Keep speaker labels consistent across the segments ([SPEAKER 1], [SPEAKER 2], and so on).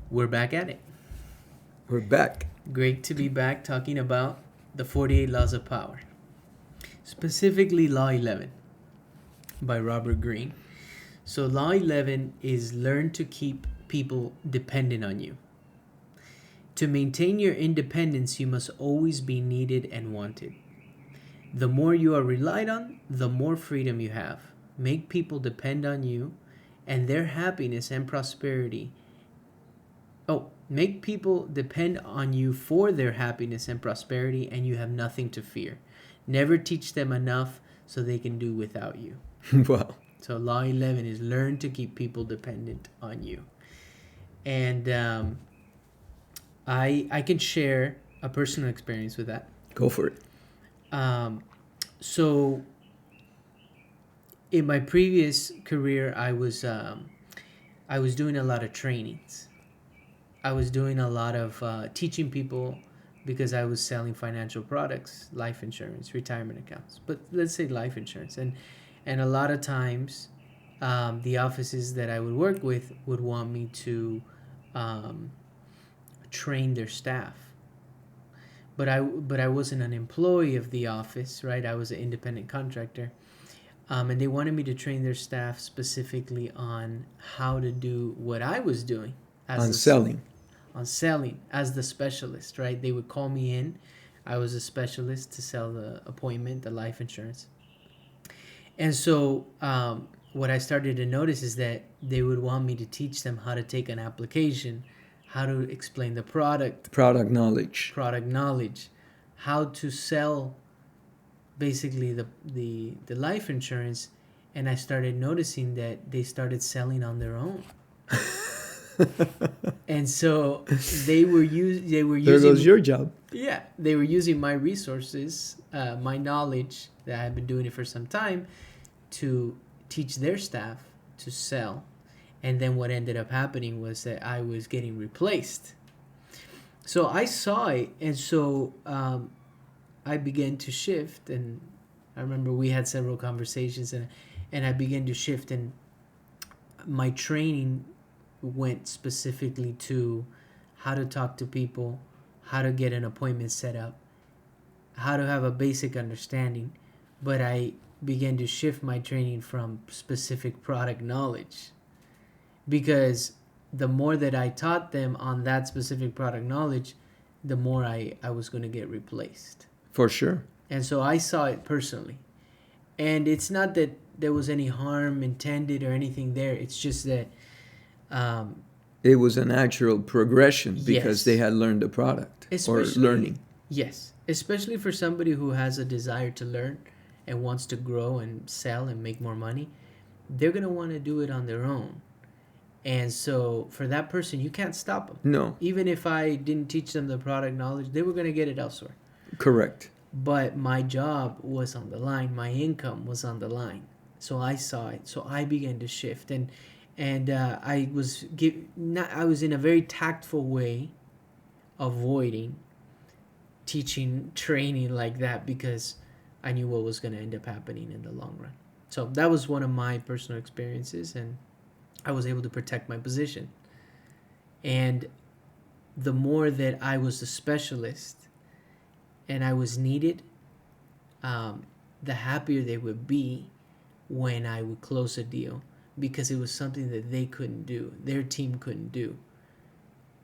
[SPEAKER 1] We're back at it.
[SPEAKER 2] We're back.
[SPEAKER 1] Great to be back talking about the 48 Laws of Power. Specifically, Law 11 by Robert Greene. So, Law 11 is learn to keep people dependent on you. To maintain your independence, you must always be needed and wanted. The more you are relied on, the more freedom you have. Make people depend on you and their happiness and prosperity. Make people depend on you for their happiness and prosperity, and you have nothing to fear. Never teach them enough so they can do without you.
[SPEAKER 2] Wow.
[SPEAKER 1] So Law 11 is learn to keep people dependent on you. And I can share a personal experience with that.
[SPEAKER 2] Go for it.
[SPEAKER 1] So in my previous career, I was doing a lot of trainings. I was doing a lot of teaching people because I was selling financial products, life insurance, retirement accounts. But let's say life insurance. And a lot of times, the offices that I would work with would want me to train their staff. But I wasn't an employee of the office, right? I was an independent contractor. And they wanted me to train their staff specifically on how to do what I was doing.
[SPEAKER 2] On selling
[SPEAKER 1] As the specialist, right? They would call me in. I was a specialist to sell the appointment, the life insurance. And so what I started to notice is that they would want me to teach them how to take an application, how to explain the product
[SPEAKER 2] knowledge,
[SPEAKER 1] how to sell basically the life insurance. And I started noticing that they started selling on their own. And so they were using.
[SPEAKER 2] There goes your job.
[SPEAKER 1] Yeah, they were using my resources, my knowledge that I had been doing it for some time, to teach their staff to sell. And then what ended up happening was that I was getting replaced. So I saw it, and so I began to shift. And I remember we had several conversations, and I began to shift, and my training went specifically to how to talk to people, how to get an appointment set up, how to have a basic understanding. But I began to shift my training from specific product knowledge, because the more that I taught them on that specific product knowledge, the more I was going to get replaced.
[SPEAKER 2] For sure.
[SPEAKER 1] And so I saw it personally. And it's not that there was any harm intended or anything there. It's just that
[SPEAKER 2] it was a natural progression because
[SPEAKER 1] Yes.
[SPEAKER 2] they had learned the product or learning.
[SPEAKER 1] Yes, especially for somebody who has a desire to learn and wants to grow and sell and make more money. They're going to want to do it on their own. And so for that person, you can't stop them.
[SPEAKER 2] No.
[SPEAKER 1] Even if I didn't teach them the product knowledge, they were going to get it elsewhere.
[SPEAKER 2] Correct.
[SPEAKER 1] But my job was on the line. My income was on the line. So I saw it. So I began to shift. And I was in a very tactful way avoiding teaching training like that, because I knew what was going to end up happening in the long run. So that was one of my personal experiences, and I was able to protect my position. And the more that I was the specialist and I was needed, the happier they would be when I would close a deal, because it was something that they couldn't do, their team couldn't do.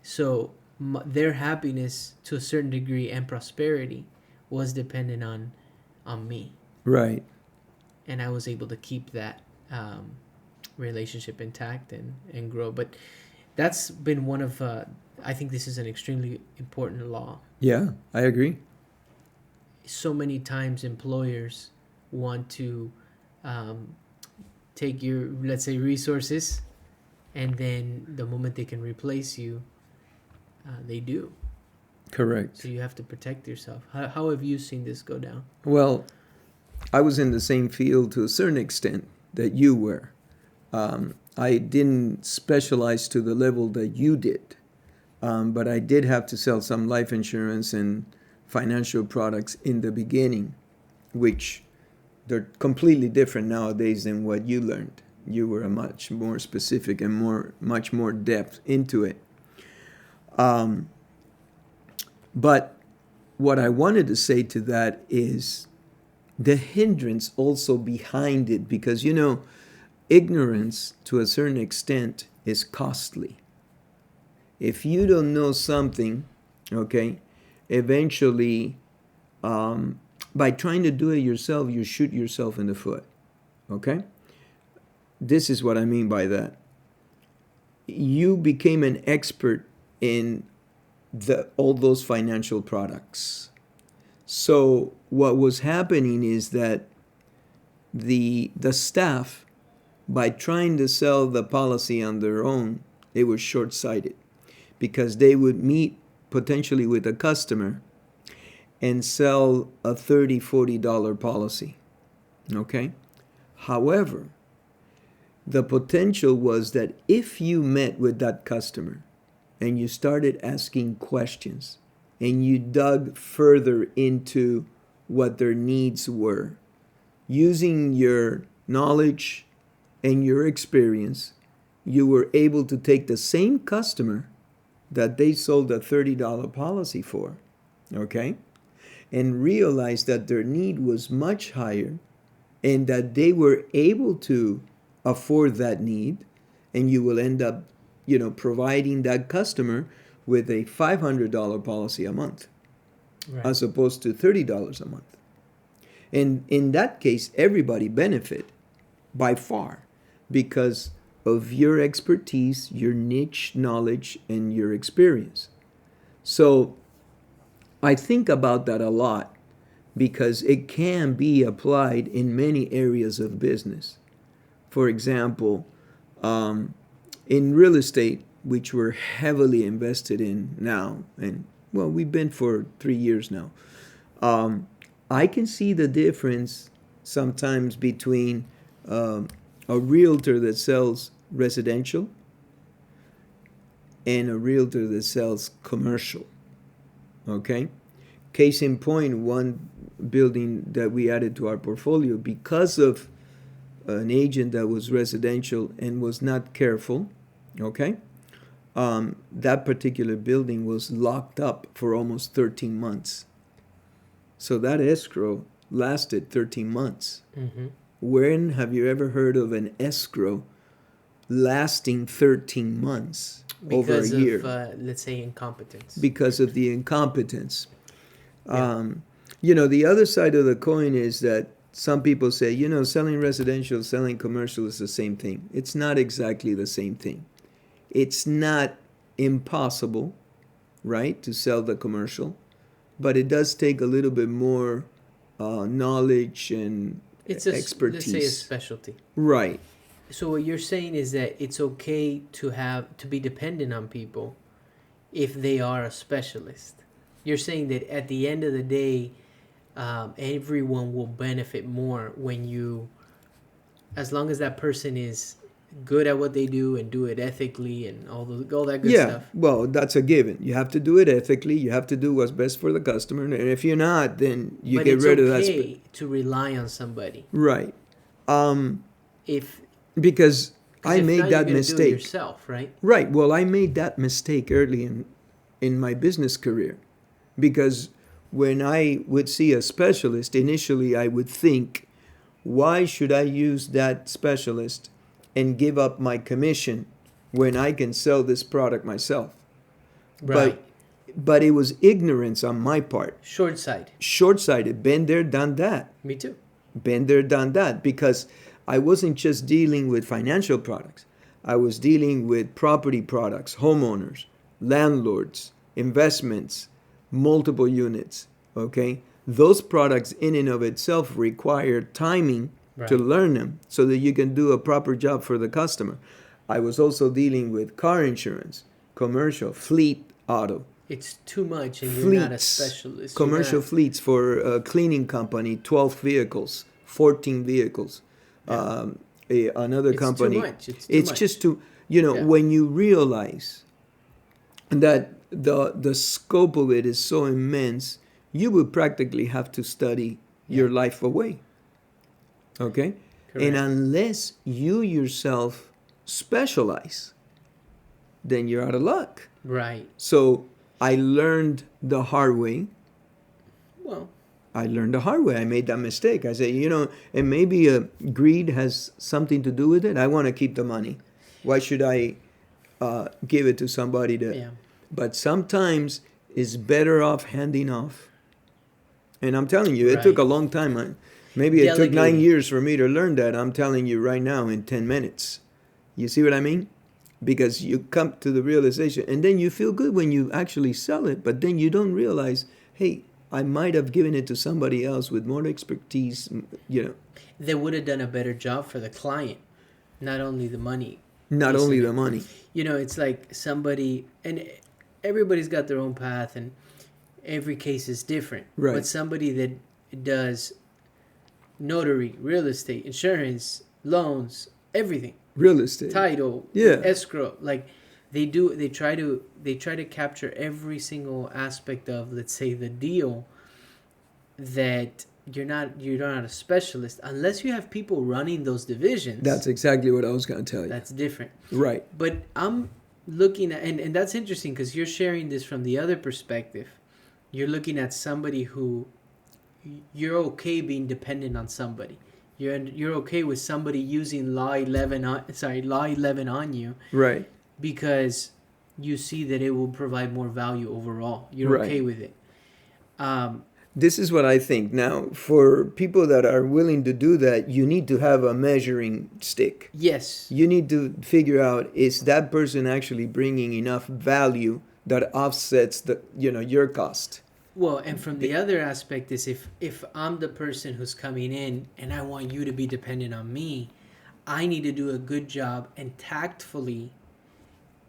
[SPEAKER 1] So their happiness to a certain degree and prosperity was dependent on me.
[SPEAKER 2] Right.
[SPEAKER 1] And I was able to keep that relationship intact and grow. But that's been one of, I think this is an extremely important law.
[SPEAKER 2] Yeah, I agree.
[SPEAKER 1] So many times employers want to take your, let's say, resources, and then the moment they can replace you, they do.
[SPEAKER 2] Correct.
[SPEAKER 1] So you have to protect yourself. How have you seen this go down?
[SPEAKER 2] Well, I was in the same field to a certain extent that you were. I didn't specialize to the level that you did, but I did have to sell some life insurance and financial products in the beginning, which they're completely different nowadays than what you learned. You were much more specific and much more depth into it. But what I wanted to say to that is the hindrance also behind it, because, ignorance to a certain extent is costly. If you don't know something, okay, eventually, by trying to do it yourself, you shoot yourself in the foot, okay? This is what I mean by that. You became an expert in all those financial products. So what was happening is that the staff, by trying to sell the policy on their own, they were short-sighted, because they would meet potentially with a customer and sell a $30, $40 policy. Okay? However, the potential was that if you met with that customer and you started asking questions and you dug further into what their needs were, using your knowledge and your experience, you were able to take the same customer that they sold a $30 policy for, okay, and realize that their need was much higher and that they were able to afford that need, and you will end up, providing that customer with a $500 policy a month, right, as opposed to $30 a month. And in that case, everybody benefit by far because of your expertise, your niche knowledge, and your experience. So I think about that a lot because it can be applied in many areas of business. For example, in real estate, which we're heavily invested in now, and well, we've been for 3 years now, I can see the difference sometimes between a realtor that sells residential and a realtor that sells commercial. Okay? Case in point, one building that we added to our portfolio because of an agent that was residential and was not careful, okay? That particular building was locked up for almost 13 months. So that escrow lasted 13 months. Mm-hmm. When have you ever heard of an escrow lasting 13 months over a year?
[SPEAKER 1] Because of, let's say, incompetence.
[SPEAKER 2] Because of the incompetence. Yeah. The other side of the coin is that some people say, selling residential, selling commercial is the same thing. It's not exactly the same thing. It's not impossible, right, to sell the commercial, but it does take a little bit more knowledge and expertise.
[SPEAKER 1] Let's say a specialty.
[SPEAKER 2] Right.
[SPEAKER 1] So what you're saying is that it's okay to be dependent on people if they are a specialist. You're saying that at the end of the day, everyone will benefit more as long as that person is good at what they do and do it ethically and all that good stuff.
[SPEAKER 2] Yeah, well, that's a given. You have to do it ethically. You have to do what's best for the customer. And if you're not, then you get rid of that.
[SPEAKER 1] But it's okay to rely on somebody.
[SPEAKER 2] Right. Because I
[SPEAKER 1] if
[SPEAKER 2] made
[SPEAKER 1] not,
[SPEAKER 2] that
[SPEAKER 1] you're
[SPEAKER 2] mistake.
[SPEAKER 1] Do it yourself, right?
[SPEAKER 2] Right. Well, I made that mistake early in my business career. Because when I would see a specialist, initially I would think, why should I use that specialist and give up my commission when I can sell this product myself?
[SPEAKER 1] Right.
[SPEAKER 2] But it was ignorance on my part. Short-sighted. Been there, done that.
[SPEAKER 1] Me too.
[SPEAKER 2] Been there, done that. Because I wasn't just dealing with financial products. I was dealing with property products, homeowners, landlords, investments, multiple units, okay? Those products in and of itself require timing to learn them so that you can do a proper job for the customer. I was also dealing with car insurance, commercial, fleet, auto.
[SPEAKER 1] It's too much and you're not a specialist.
[SPEAKER 2] Commercial fleets for a cleaning company, 12 vehicles, 14 vehicles. Yeah. Another company.
[SPEAKER 1] Too much. It's
[SPEAKER 2] just too, when you realize that the scope of it is so immense, you would practically have to study your life away. Okay? Correct. And unless you yourself specialize, then you're out of luck.
[SPEAKER 1] Right.
[SPEAKER 2] So I learned the hard way.
[SPEAKER 1] Well,
[SPEAKER 2] I learned the hard way. I made that mistake. I said, and maybe greed has something to do with it. I want to keep the money. Why should I give it to somebody that?
[SPEAKER 1] yeah.
[SPEAKER 2] But sometimes it's better off handing off. And I'm telling you, it
[SPEAKER 1] Right.
[SPEAKER 2] took a long time. Maybe it took 9
[SPEAKER 1] Delegating.
[SPEAKER 2] years for me to learn that. I'm telling you right now in 10 minutes. You see what I mean? Because you come to the realization, and then you feel good when you actually sell it, but then you don't realize, hey, I might have given it to somebody else with more expertise,
[SPEAKER 1] They would have done a better job for the client, not only the money.
[SPEAKER 2] not
[SPEAKER 1] piece
[SPEAKER 2] only
[SPEAKER 1] of
[SPEAKER 2] the
[SPEAKER 1] it.
[SPEAKER 2] money.
[SPEAKER 1] It's like somebody, and everybody's got their own path, and every case is different.
[SPEAKER 2] Right.
[SPEAKER 1] But somebody that does notary, real estate, insurance, loans, everything,
[SPEAKER 2] Real estate.
[SPEAKER 1] title,
[SPEAKER 2] Yeah.
[SPEAKER 1] escrow, like they try to capture every single aspect of, let's say, the deal, that you're not a specialist unless you have people running those divisions.
[SPEAKER 2] That's exactly what I was going to tell you.
[SPEAKER 1] That's different.
[SPEAKER 2] Right.
[SPEAKER 1] But I'm looking at, and that's interesting because you're sharing this from the other perspective. You're looking at somebody who you're okay being dependent on somebody. You're okay with somebody using law 11 on you
[SPEAKER 2] Right.
[SPEAKER 1] because you see that it will provide more value overall. You're
[SPEAKER 2] Right.
[SPEAKER 1] okay with it.
[SPEAKER 2] This is what I think. Now, for people that are willing to do that, you need to have a measuring stick.
[SPEAKER 1] Yes.
[SPEAKER 2] You need to figure out, is that person actually bringing enough value that offsets your cost?
[SPEAKER 1] Well, and from the other aspect is if I'm the person who's coming in and I want you to be dependent on me, I need to do a good job and tactfully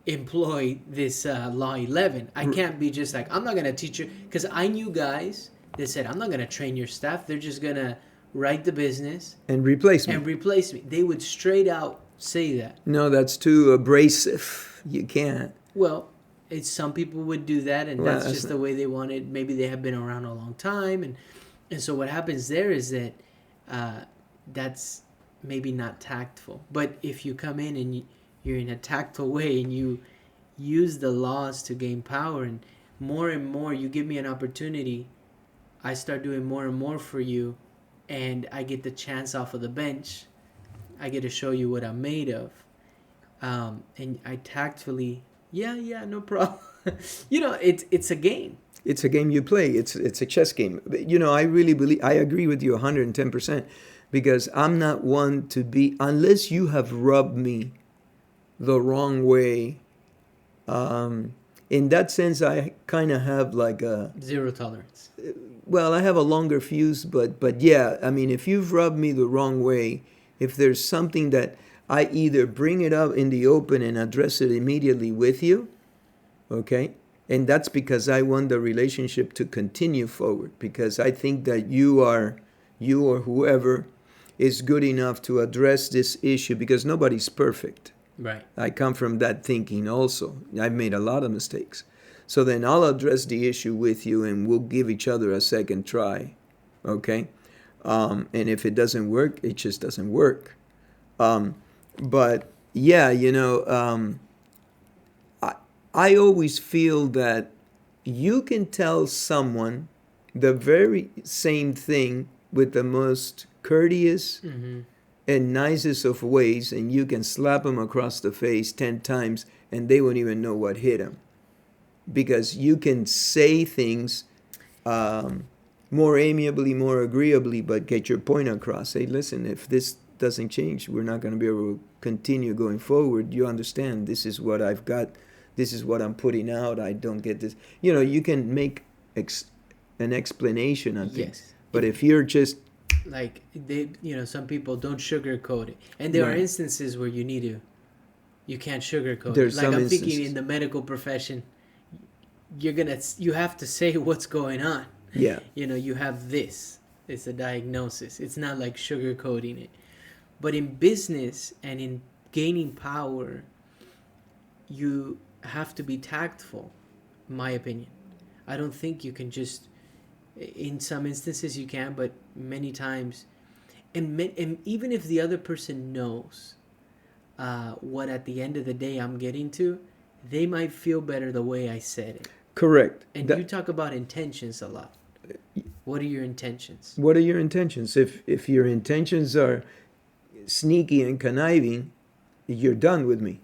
[SPEAKER 1] employ this law 11. I can't be just like, I'm not going to teach you, because I knew guys that said, I'm not going to train your staff. They're just going to write the business
[SPEAKER 2] And replace me.
[SPEAKER 1] and replace me. They would straight out say that.
[SPEAKER 2] No, that's too abrasive. You can't.
[SPEAKER 1] Well, some people would do that, and
[SPEAKER 2] Well,
[SPEAKER 1] that's just the way they wanted. Maybe they have been around a long time, and so what happens there is that that's maybe not tactful. But if you come in and you're in a tactful way and you use the laws to gain power, and more you give me an opportunity, I start doing more and more for you, and I get the chance off of the bench. I get to show you what I'm made of, and I tactfully. Yeah, no problem. It's a game.
[SPEAKER 2] It's a game you play. It's a chess game. I really believe, I agree with you 110%, because I'm not one to be, unless you have rubbed me the wrong way. In that sense, I kind of have like a,
[SPEAKER 1] Zero tolerance.
[SPEAKER 2] well, I have a longer fuse, but yeah, I mean, if you've rubbed me the wrong way, if there's something that I either bring it up in the open and address it immediately with you, okay? And that's because I want the relationship to continue forward, because I think that you or whoever is good enough to address this issue, because nobody's perfect.
[SPEAKER 1] Right.
[SPEAKER 2] I come from that thinking also. I've made a lot of mistakes. So then I'll address the issue with you and we'll give each other a second try, okay? And if it doesn't work, it just doesn't work. But yeah, I always feel that you can tell someone the very same thing with the most courteous and nicest of ways, and you can slap them across the face 10 times and they won't even know what hit them. Because you can say things more amiably, more agreeably, but get your point across. Say, listen, if this doesn't change, we're not going to be able to continue going forward. You understand, this is what I've got, this is what I'm putting out, I don't get this. You can make an explanation on things.
[SPEAKER 1] Yes.
[SPEAKER 2] But if you're just...
[SPEAKER 1] Like, some people don't sugarcoat it. And there are
[SPEAKER 2] Right.
[SPEAKER 1] instances where you can't sugarcoat
[SPEAKER 2] There's
[SPEAKER 1] it. Like,
[SPEAKER 2] some
[SPEAKER 1] I'm thinking
[SPEAKER 2] instances.
[SPEAKER 1] in the medical profession, you have to say what's going on.
[SPEAKER 2] Yeah.
[SPEAKER 1] You have this. It's a diagnosis. It's not like sugarcoating it. But in business and in gaining power, you have to be tactful, in my opinion. I don't think you can just, in some instances you can, but many times, and even if the other person knows what at the end of the day I'm getting to, they might feel better the way I said it.
[SPEAKER 2] Correct.
[SPEAKER 1] And you talk about intentions a lot. What are your intentions?
[SPEAKER 2] What are your intentions? If your intentions are sneaky and conniving, you're done with me,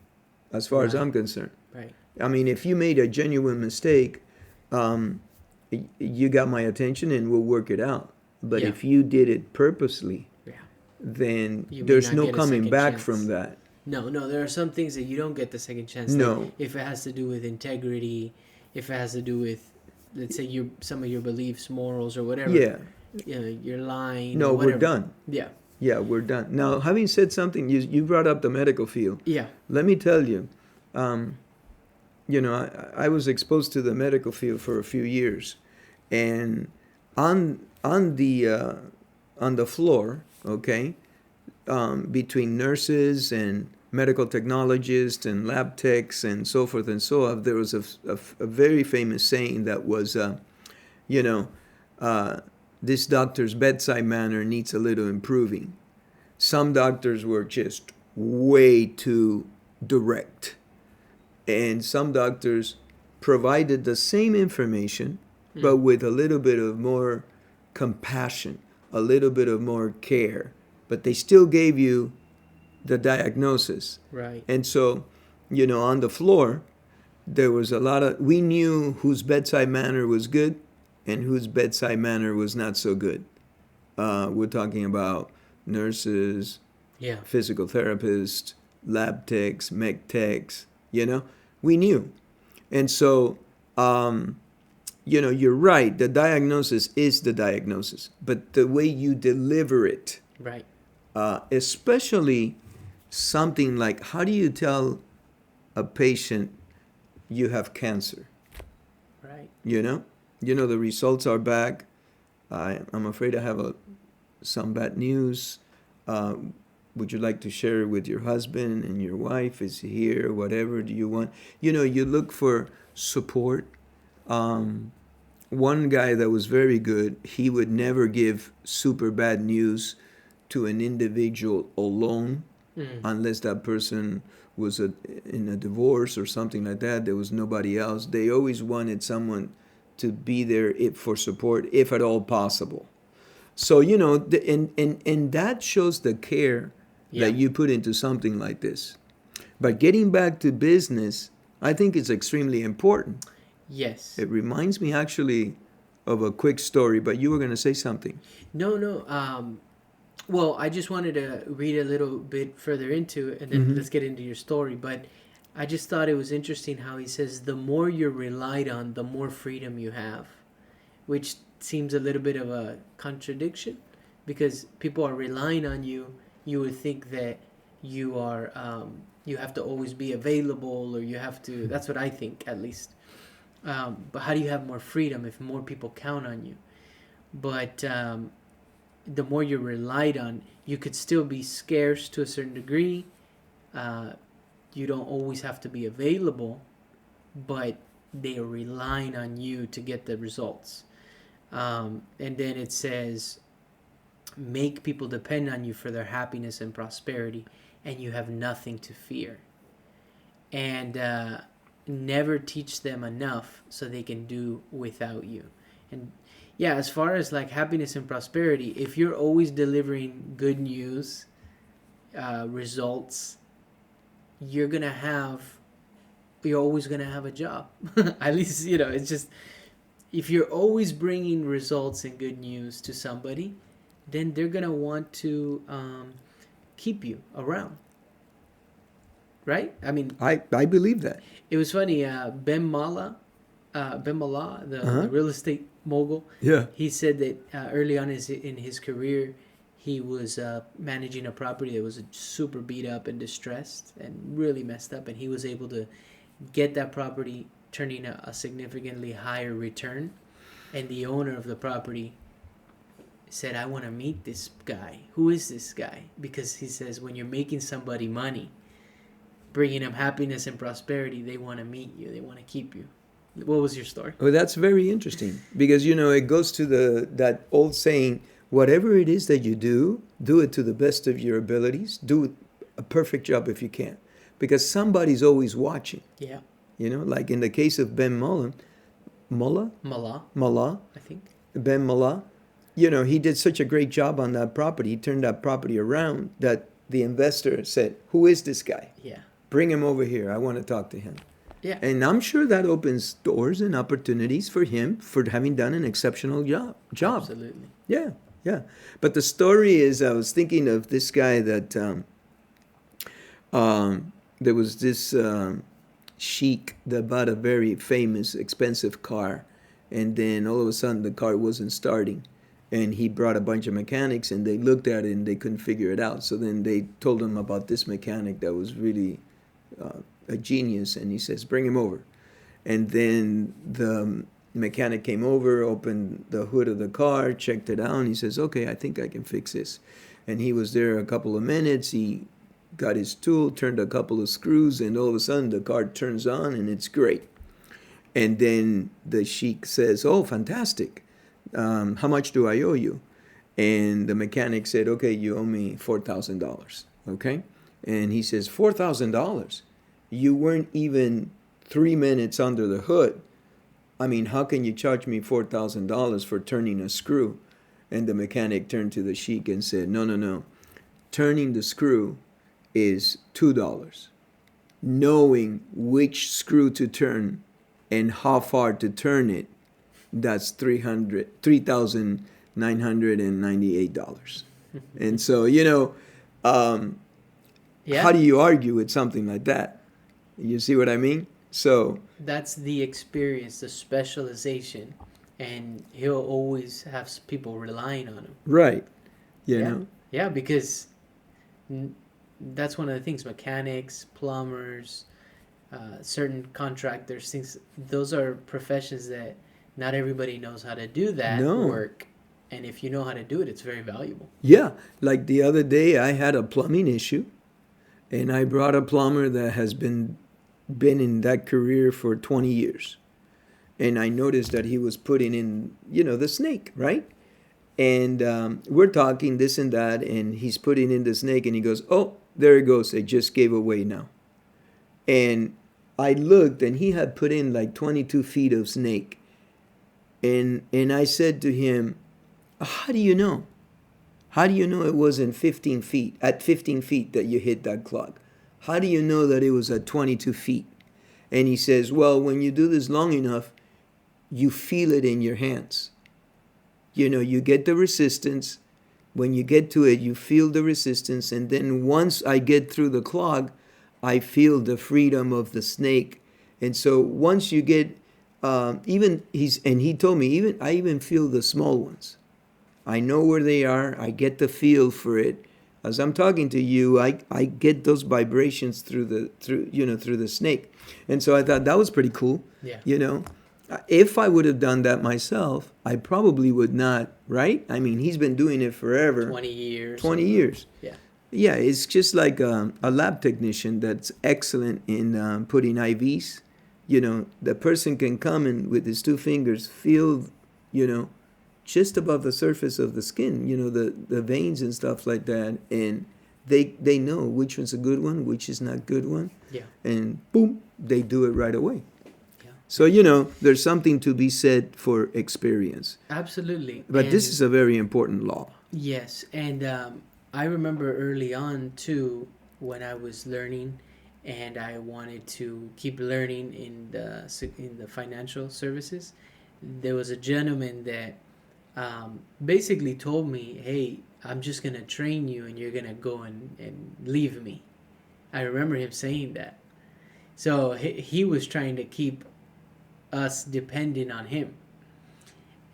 [SPEAKER 2] as far as I'm concerned.
[SPEAKER 1] Right.
[SPEAKER 2] I mean, if you made a genuine mistake, you got my attention and we'll work it out. But
[SPEAKER 1] Yeah.
[SPEAKER 2] if you did it purposely,
[SPEAKER 1] Yeah.
[SPEAKER 2] then
[SPEAKER 1] You may
[SPEAKER 2] there's
[SPEAKER 1] not
[SPEAKER 2] no
[SPEAKER 1] get a
[SPEAKER 2] coming
[SPEAKER 1] second
[SPEAKER 2] back
[SPEAKER 1] chance.
[SPEAKER 2] from that.
[SPEAKER 1] No, there are some things that you don't get the second chance.
[SPEAKER 2] No.
[SPEAKER 1] Like if it has to do with integrity, if it has to do with, let's say, some of your beliefs, morals, or whatever.
[SPEAKER 2] Yeah.
[SPEAKER 1] You know, you're lying.
[SPEAKER 2] No,
[SPEAKER 1] or whatever.
[SPEAKER 2] we're done.
[SPEAKER 1] Yeah.
[SPEAKER 2] Yeah, we're done. Now, having said something, you brought up the medical field.
[SPEAKER 1] Yeah.
[SPEAKER 2] Let me tell you, I was exposed to the medical field for a few years, and on the floor, okay, between nurses and medical technologists and lab techs and so forth and so on, there was a very famous saying that was, this doctor's bedside manner needs a little improving. Some doctors were just way too direct, and some doctors provided the same information, but with a little bit of more compassion, a little bit of more care, but they still gave you the diagnosis.
[SPEAKER 1] Right.
[SPEAKER 2] And so, on the floor, there was we knew whose bedside manner was good and whose bedside manner was not so good. We're talking about nurses,
[SPEAKER 1] Yeah.
[SPEAKER 2] physical therapists, lab techs, mech techs, we knew. And so, you're right, the diagnosis is the diagnosis, but the way you deliver it,
[SPEAKER 1] Right.
[SPEAKER 2] especially something like, how do you tell a patient you have cancer?
[SPEAKER 1] Right.
[SPEAKER 2] The results are back. I'm afraid I have some bad news. Would you like to share it with your husband and your wife? Is he here? Whatever do you want? You look for support. One guy that was very good, he would never give super bad news to an individual alone unless that person was in a divorce or something like that. There was nobody else. They always wanted someone to be there for support, if at all possible. So, and that shows the care that you put into something like this. But getting back to business, I think it's extremely important.
[SPEAKER 1] Yes.
[SPEAKER 2] It reminds me actually of a quick story, but you were going to say something.
[SPEAKER 1] No. Well, I just wanted to read a little bit further into it, and then let's get into your story. But I just thought it was interesting how he says the more you're relied on, the more freedom you have, which seems a little bit of a contradiction, because people are relying on you. You would think that you are you have to always be available, or you have to. That's what I think, at least. But how do you have more freedom if more people count on you? But the more you're relied on, you could still be scarce to a certain degree. You don't always have to be available, but they are relying on you to get the results. And then it says, make people depend on you for their happiness and prosperity, and you have nothing to fear. And never teach them enough so they can do without you. And yeah, as far as like happiness and prosperity, if you're always delivering good news, results, you're always gonna have a job. At least, it's just, if you're always bringing results and good news to somebody, then they're gonna want to keep you around, right? I mean,
[SPEAKER 2] I believe that.
[SPEAKER 1] it was funny. Ben Mallah, the real estate mogul.
[SPEAKER 2] Yeah.
[SPEAKER 1] He said that early on in his career, he was managing a property that was super beat up and distressed and really messed up, and he was able to get that property turning a significantly higher return. And the owner of the property said, I want to meet this guy. Who is this guy? Because he says, when you're making somebody money, bringing them happiness and prosperity, they want to meet you. They want to keep you. What was your story?
[SPEAKER 2] Well, that's very interesting, because it goes to that old saying, whatever it is that you do it to the best of your abilities. Do a perfect job if you can, because somebody's always watching.
[SPEAKER 1] Yeah.
[SPEAKER 2] Like in the case of Ben Mullah,
[SPEAKER 1] Mala,
[SPEAKER 2] Mullah,
[SPEAKER 1] I think.
[SPEAKER 2] Ben Mullah, he did such a great job on that property. He turned that property around that the investor said, "Who is this guy?
[SPEAKER 1] Yeah.
[SPEAKER 2] Bring him over here. I want to talk to him."
[SPEAKER 1] Yeah.
[SPEAKER 2] And I'm sure that opens doors and opportunities for him for having done an exceptional job.
[SPEAKER 1] Absolutely.
[SPEAKER 2] Yeah, yeah. But the story is, I was thinking of this guy that there was this sheik that bought a very famous, expensive car, and then all of a sudden the car wasn't starting. And he brought a bunch of mechanics, and they looked at it and they couldn't figure it out. So then they told him about this mechanic that was really a genius, and he says, "Bring him over." And then the mechanic came over, opened the hood of the car, checked it out, and he says, "Okay, I think I can fix this." And he was there a couple of minutes. He got his tool, turned a couple of screws, and all of a sudden the car turns on, and it's great. And then the sheik says, "Oh, fantastic. How much do I owe you?" And the mechanic said, "Okay, you owe me $4,000. Okay?" And he says, $4,000? You weren't even 3 minutes under the hood. I mean, how can you charge me $4,000 for turning a screw? And the mechanic turned to the sheik and said, "No, no, no. Turning the screw is $2. Knowing which screw to turn and how far to turn it, that's $3,998. And so,
[SPEAKER 1] Yeah.
[SPEAKER 2] how do you argue with something like that? You see what I mean? So
[SPEAKER 1] That's the experience, the specialization, and he'll always have people relying on him.
[SPEAKER 2] right,
[SPEAKER 1] Yeah. Yeah, because that's one of the things. Mechanics, plumbers, certain contractors, things. Those are professions that not everybody knows how to do that
[SPEAKER 2] No.
[SPEAKER 1] work, and if you know how to do it, it's very valuable.
[SPEAKER 2] Yeah, like the other day I had a plumbing issue, and I brought a plumber that has been in that career for 20 years. And I noticed that he was putting in, the snake, right? And we're talking this and that, and he's putting in the snake, and he goes, "Oh, there it goes. It just gave away now." And I looked, and he had put in like 22 feet of snake. And I said to him, "How do you know? How do you know it wasn't 15 feet, at 15 feet that you hit that clog? How do you know that it was at 22 feet? And he says, "Well, when you do this long enough, you feel it in your hands. You get the resistance. When you get to it, you feel the resistance. And then once I get through the clog, I feel the freedom of the snake. And so once you get, he told me, I even feel the small ones. I know where they are. I get the feel for it. As I'm talking to you, I get those vibrations through the snake." And so I thought that was pretty cool.
[SPEAKER 1] Yeah.
[SPEAKER 2] If I would have done that myself, I probably would not, right? I mean, he's been doing it forever.
[SPEAKER 1] 20 years.
[SPEAKER 2] 20 years.
[SPEAKER 1] Yeah.
[SPEAKER 2] Yeah, it's just like a lab technician that's excellent in putting IVs. The person can come and with his two fingers feel, just above the surface of the skin, the veins and stuff like that. And they know which one's a good one, which is not good one.
[SPEAKER 1] Yeah.
[SPEAKER 2] And boom, they do it right away.
[SPEAKER 1] Yeah.
[SPEAKER 2] So, there's something to be said for experience.
[SPEAKER 1] Absolutely.
[SPEAKER 2] But this is a very important law.
[SPEAKER 1] Yes, and I remember early on too when I was learning, and I wanted to keep learning in the financial services. There was a gentleman that basically told me, "Hey, I'm just gonna train you, and you're gonna go and leave me." I remember him saying that. So he was trying to keep us dependent on him.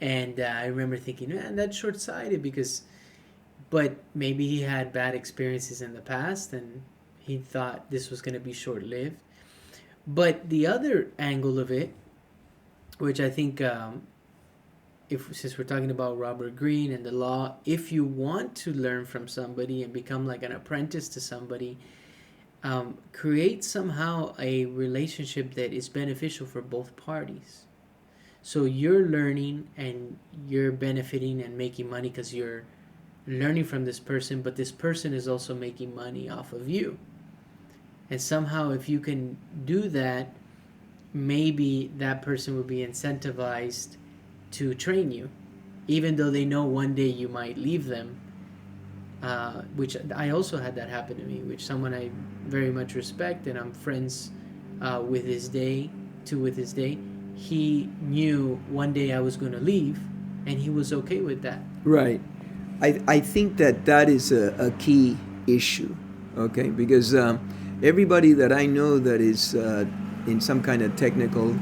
[SPEAKER 1] And I remember thinking, man, that's short-sighted but maybe he had bad experiences in the past and he thought this was going to be short-lived. But the other angle of it, which I think, since we're talking about Robert Greene and the law, if you want to learn from somebody and become like an apprentice to somebody, create somehow a relationship that is beneficial for both parties. So you're learning and you're benefiting and making money because you're learning from this person, but this person is also making money off of you. And somehow if you can do that, maybe that person would be incentivized to train you, even though they know one day you might leave them. Which I also had that happen to me, which someone I very much respect and I'm friends with his day, with his day. He knew one day I was going to leave, and he was okay with that.
[SPEAKER 2] Right. I think that is a key issue, okay? Because everybody that I know that is in some kind of technical,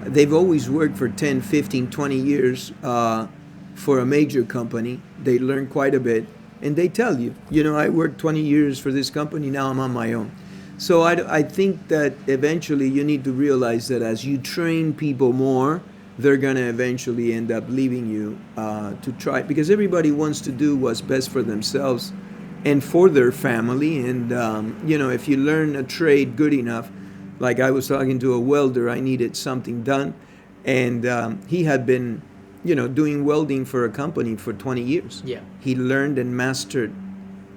[SPEAKER 2] they've always worked for 10, 15, 20 years for a major company. They learn quite a bit, and they tell you, I worked 20 years for this company, now I'm on my own. So I think that eventually you need to realize that as you train people more, they're going to eventually end up leaving you to try, because everybody wants to do what's best for themselves and for their family. And, if you learn a trade good enough, like I was talking to a welder, I needed something done. And he had been, doing welding for a company for 20 years.
[SPEAKER 1] Yeah.
[SPEAKER 2] He learned and mastered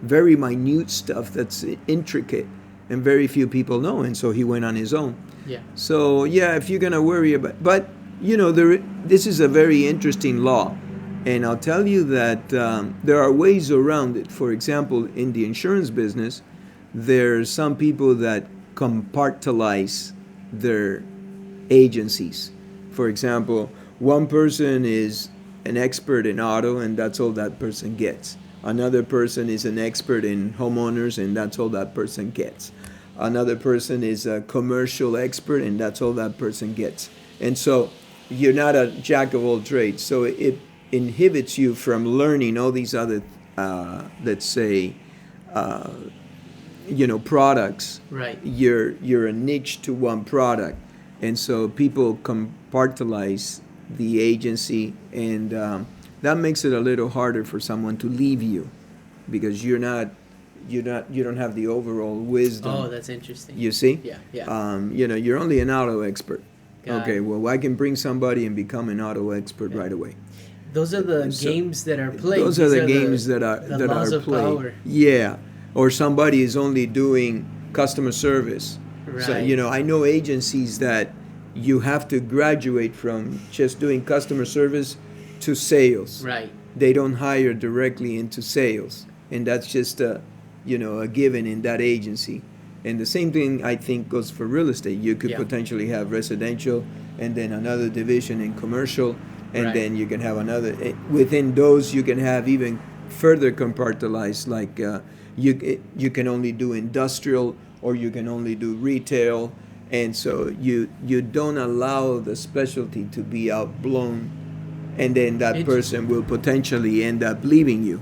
[SPEAKER 2] very minute stuff that's intricate and very few people know. And so he went on his own.
[SPEAKER 1] Yeah.
[SPEAKER 2] So, yeah, if you're going to worry about, but, this is a very interesting law. And I'll tell you that there are ways around it. For example, in the insurance business, there's some people that compartmentalize their agencies. For example, one person is an expert in auto, and that's all that person gets. Another person is an expert in homeowners, and that's all that person gets. Another person is a commercial expert, and that's all that person gets. And so you're not a jack of all trades. So it inhibits you from learning all these other, let's say, products.
[SPEAKER 1] Right.
[SPEAKER 2] You're a niche to one product. And so people compartmentalize the agency, and that makes it a little harder for someone to leave you, because you don't have the overall wisdom.
[SPEAKER 1] Oh, that's interesting.
[SPEAKER 2] You see?
[SPEAKER 1] Yeah.
[SPEAKER 2] You're only an auto expert.
[SPEAKER 1] Got
[SPEAKER 2] Okay,
[SPEAKER 1] it.
[SPEAKER 2] well, I can bring somebody and become an auto expert right away.
[SPEAKER 1] Those are the
[SPEAKER 2] So,
[SPEAKER 1] games that are played.
[SPEAKER 2] Those are
[SPEAKER 1] These
[SPEAKER 2] the games that
[SPEAKER 1] the laws
[SPEAKER 2] are
[SPEAKER 1] of
[SPEAKER 2] played.
[SPEAKER 1] power.
[SPEAKER 2] Yeah, or somebody is only doing customer service.
[SPEAKER 1] Right.
[SPEAKER 2] So I know agencies that you have to graduate from just doing customer service to sales.
[SPEAKER 1] Right.
[SPEAKER 2] They don't hire directly into sales, and that's just a given in that agency. And the same thing, I think, goes for real estate. You could potentially have residential, and then another division in commercial, and
[SPEAKER 1] Right.
[SPEAKER 2] then you can have another. Within those, you can have even further compartmentalized, like you can only do industrial, or you can only do retail, and so you don't allow the specialty to be outblown, and then that person will potentially end up leaving you.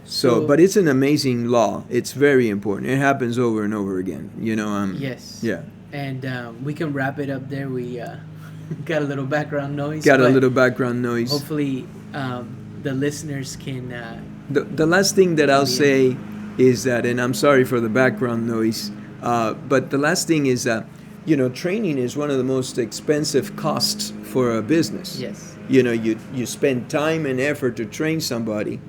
[SPEAKER 2] So, but it's an amazing law. It's very important. It happens over and over again.
[SPEAKER 1] Yes.
[SPEAKER 2] Yeah.
[SPEAKER 1] And we can wrap it up there. We got a little background noise.
[SPEAKER 2] Got a
[SPEAKER 1] but
[SPEAKER 2] little background noise.
[SPEAKER 1] Hopefully, the listeners can.
[SPEAKER 2] The last thing that I'll say is that, and I'm sorry for the background noise, but the last thing is that, training is one of the most expensive costs for a business.
[SPEAKER 1] Yes.
[SPEAKER 2] You spend time and effort to train somebody.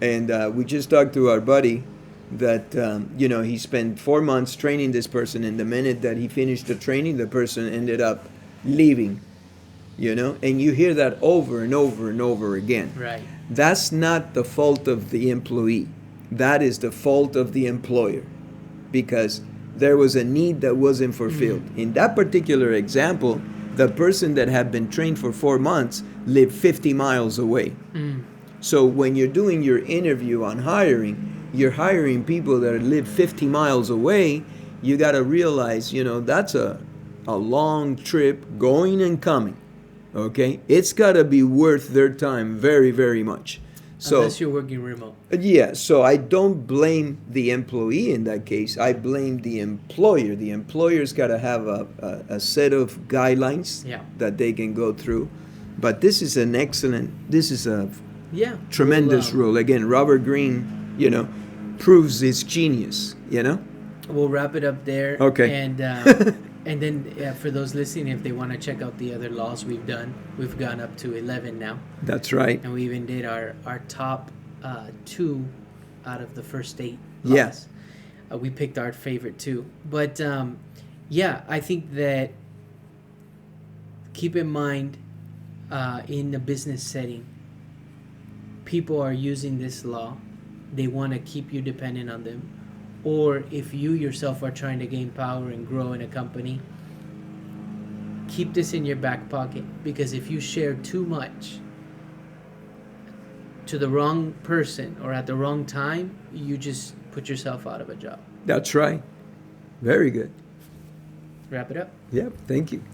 [SPEAKER 2] And we just talked to our buddy that, he spent 4 months training this person, and the minute that he finished the training, the person ended up leaving, and you hear that over and over and over again.
[SPEAKER 1] Right.
[SPEAKER 2] That's not the fault of the employee. That is the fault of the employer, because there was a need that wasn't fulfilled. In that particular example, the person that had been trained for 4 months lived 50 miles away. So when you're doing your interview on hiring, you're hiring people that live 50 miles away. You got to realize, that's a long trip going and coming. Okay? It's got to be worth their time very, very much. So,
[SPEAKER 1] unless you're working remote.
[SPEAKER 2] Yeah, so I don't blame the employee in that case. I blame the employer. The employer's got to have a set of guidelines that they can go through. But this is a tremendous rule. Again, Robert Greene, proves his genius,
[SPEAKER 1] We'll wrap it up there.
[SPEAKER 2] Okay.
[SPEAKER 1] And then for those listening, if they want to check out the other laws we've done, we've gone up to 11 now.
[SPEAKER 2] That's right.
[SPEAKER 1] And we even did our top 2 out of the first 8 laws.
[SPEAKER 2] Yes.
[SPEAKER 1] We picked our favorite 2. But I think that keep in mind, in a business setting, people are using this law. They want to keep you dependent on them. Or if you yourself are trying to gain power and grow in a company, keep this in your back pocket, because if you share too much to the wrong person or at the wrong time, you just put yourself out of a job.
[SPEAKER 2] That's right. Very good.
[SPEAKER 1] Wrap it up.
[SPEAKER 2] Yep. Thank you.